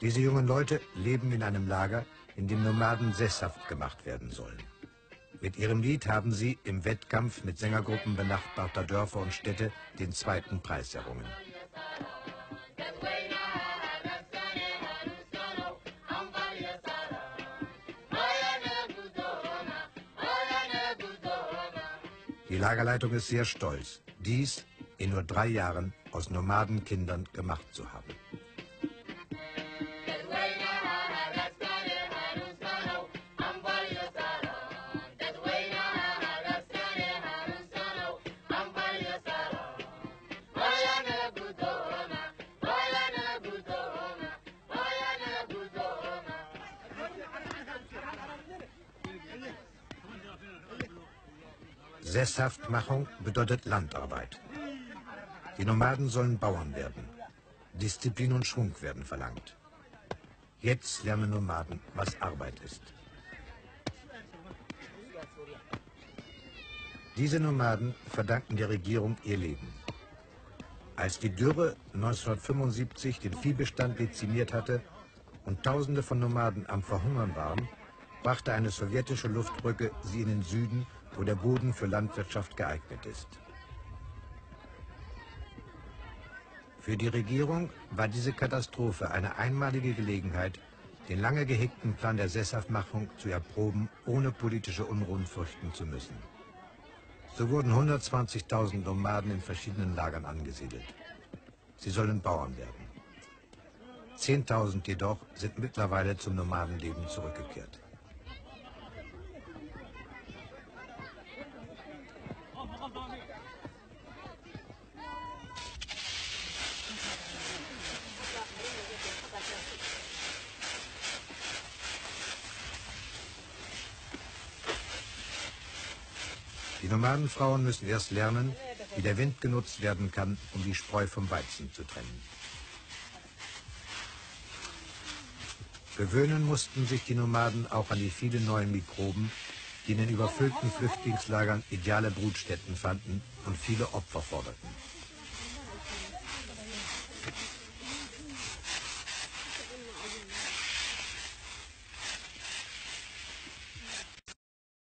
Diese jungen Leute leben in einem Lager, in dem Nomaden sesshaft gemacht werden sollen. Mit ihrem Lied haben sie im Wettkampf mit Sängergruppen benachbarter Dörfer und Städte den zweiten Preis errungen. Die Lagerleitung ist sehr stolz, dies in nur 3 Jahren aus Nomadenkindern gemacht zu haben. Sesshaftmachung bedeutet Landarbeit. Die Nomaden sollen Bauern werden. Disziplin und Schwung werden verlangt. Jetzt lernen Nomaden, was Arbeit ist. Diese Nomaden verdanken der Regierung ihr Leben. Als die Dürre 1975 den Viehbestand dezimiert hatte und Tausende von Nomaden am Verhungern waren, brachte eine sowjetische Luftbrücke sie in den Süden, wo der Boden für Landwirtschaft geeignet ist. Für die Regierung war diese Katastrophe eine einmalige Gelegenheit, den lange gehegten Plan der Sesshaftmachung zu erproben, ohne politische Unruhen fürchten zu müssen. So wurden 120.000 Nomaden in verschiedenen Lagern angesiedelt. Sie sollen Bauern werden. 10.000 jedoch sind mittlerweile zum Nomadenleben zurückgekehrt. Die Nomadenfrauen müssen erst lernen, wie der Wind genutzt werden kann, um die Spreu vom Weizen zu trennen. Gewöhnen mussten sich die Nomaden auch an die vielen neuen Mikroben, die in den überfüllten Flüchtlingslagern ideale Brutstätten fanden und viele Opfer forderten.